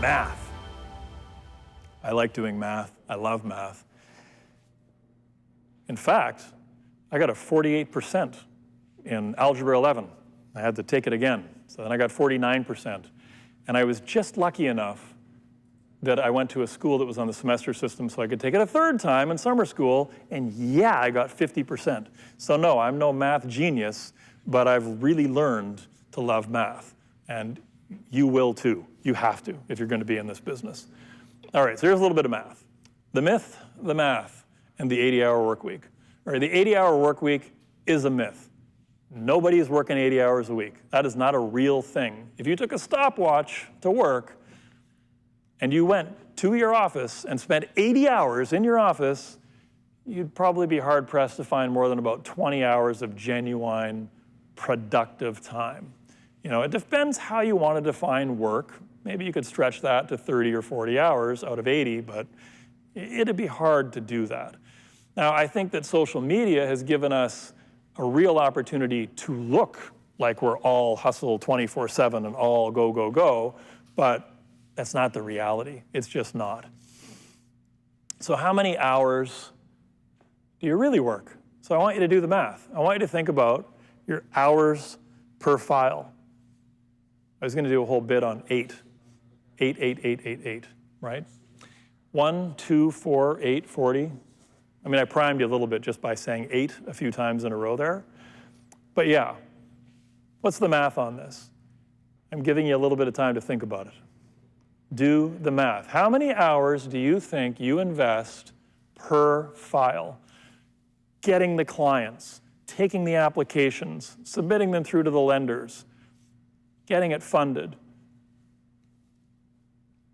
Math. I like doing math. I love math. In fact, I got a 48% in Algebra 11. I had to take it again. So then I got 49%. And I was just lucky enough that I went to a school that was on the semester system so I could take it a third time in summer school, and yeah, I got 50%. So no, I'm no math genius, but I've really learned to love math. And you will too. You have to if you're going to be in this business. All right, so here's a little bit of math. The myth, the math, and the 80-hour work week. All right, the 80-hour work week is a myth. Nobody is working 80 hours a week. That is not a real thing. If you took a stopwatch to work and you went to your office and spent 80 hours in your office, you'd probably be hard-pressed to find more than about 20 hours of genuine, productive time. You know, it depends how you want to define work. Maybe you could stretch that to 30 or 40 hours out of 80, but it'd be hard to do that. Now, I think that social media has given us a real opportunity to look like we're all hustle 24/7 and all go, go, go, but that's not the reality. It's just not. So how many hours do you really work? So I want you to do the math. I want you to think about your hours per file. I was going to do a whole bit on 8. 8, 8, 8, 8, 8, right? 1, 2, 4, 8, 40. I mean, I primed you a little bit just by saying 8 a few times in a row there. But yeah, what's the math on this? I'm giving you a little bit of time to think about it. Do the math. How many hours do you think you invest per file? Getting the clients, taking the applications, submitting them through to the lenders, getting it funded.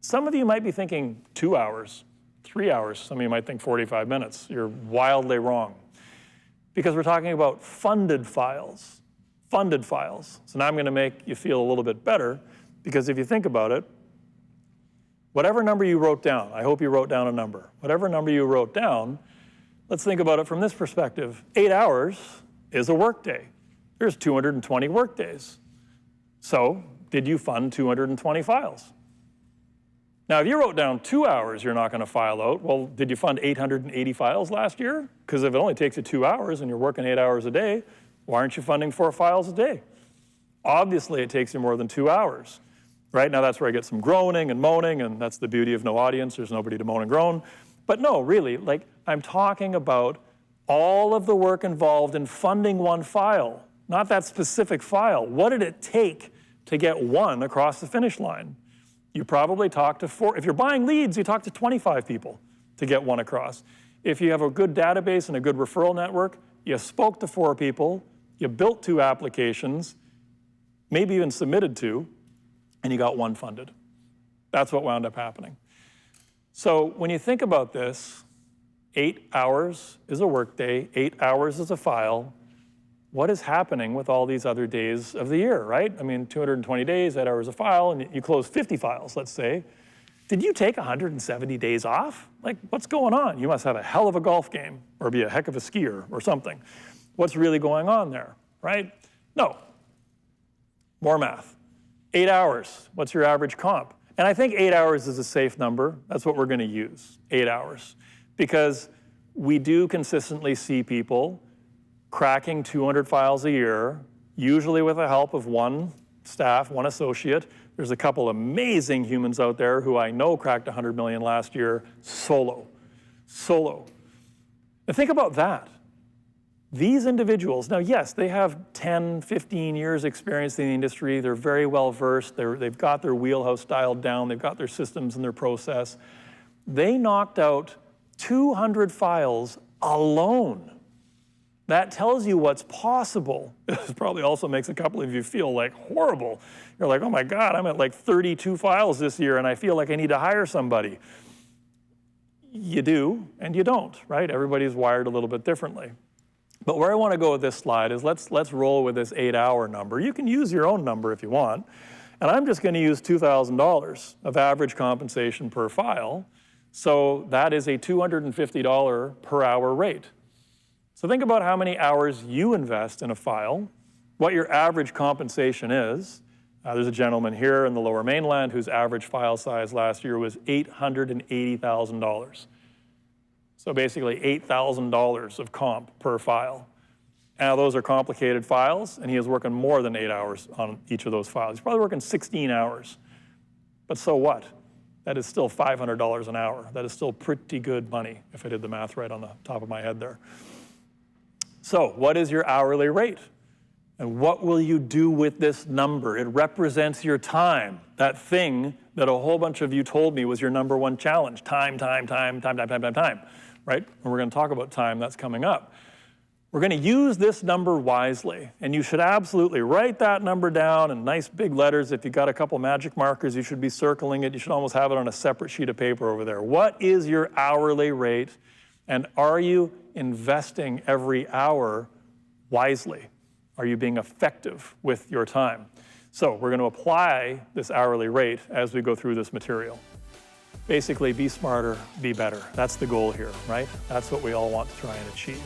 Some of you might be thinking 2 hours, 3 hours. Some of you might think 45 minutes. You're wildly wrong. Because we're talking about funded files. Funded files. So now I'm going to make you feel a little bit better, because if you think about it, whatever number you wrote down, I hope you wrote down a number. Whatever number you wrote down, let's think about it from this perspective. 8 hours is a workday. There's 220 workdays. So did you fund 220 files? Now, if you wrote down 2 hours you're not going to file out, well, did you fund 880 files last year? Because if it only takes you 2 hours and you're working 8 hours a day, why aren't you funding 4 files a day? Obviously, it takes you more than 2 hours. Right now, that's where I get some groaning and moaning, and that's the beauty of no audience. There's nobody to moan and groan. But no, really, like, I'm talking about all of the work involved in funding one file, not that specific file. What did it take to get one across the finish line? You probably talk to 4. If you're buying leads, you talk to 25 people to get one across. If you have a good database and a good referral network, you spoke to 4 people, you built 2 applications, maybe even submitted 2, and you got 1 funded. That's what wound up happening. So when you think about this, 8 hours is a workday, 8 hours is a file. What is happening with all these other days of the year, right? I mean, 220 days, 8 hours a file, and you close 50 files, let's say. Did you take 170 days off? Like, what's going on? You must have a hell of a golf game or be a heck of a skier or something. What's really going on there, right? No. More math. 8 hours, what's your average comp? And I think 8 hours is a safe number. That's what we're going to use, 8 hours. Because we do consistently see people cracking 200 files a year, usually with the help of 1 staff, 1 associate. There's a couple amazing humans out there who I know cracked 100 million last year solo. Now think about that. These individuals, now yes, they have 10, 15 years experience in the industry. They're very well versed. They've got their wheelhouse dialed down. They've got their systems and their process. They knocked out 200 files alone. That tells you what's possible. This probably also makes a couple of you feel like horrible. You're like, oh my God, I'm at like 32 files this year and I feel like I need to hire somebody. You do and you don't, right? Everybody's wired a little bit differently. But where I want to go with this slide is let's roll with this 8-hour number. You can use your own number if you want. And I'm just going to use $2,000 of average compensation per file. So that is a $250 per hour rate. So think about how many hours you invest in a file, what your average compensation is, There's a gentleman here in the Lower Mainland whose average file size last year was $880,000. So basically $8,000 of comp per file. Now those are complicated files, and he is working more than 8 hours on each of those files. He's probably working 16 hours. But so what? That is still $500 an hour. That is still pretty good money, if I did the math right on the top of my head there. So what is your hourly rate? And what will you do with this number? It represents your time, that thing that a whole bunch of you told me was your number one challenge. Time, right? And we're going to talk about time. That's coming up. We're going to use this number wisely, and you should absolutely write that number down in nice big letters. If you've got a couple magic markers, you should be circling it. You should almost have it on a separate sheet of paper over there. What is your hourly rate, and are you investing every hour wisely? Are you being effective with your time? So we're going to apply this hourly rate as we go through this material. Basically, be smarter, be better. That's the goal here, right? That's what we all want to try and achieve.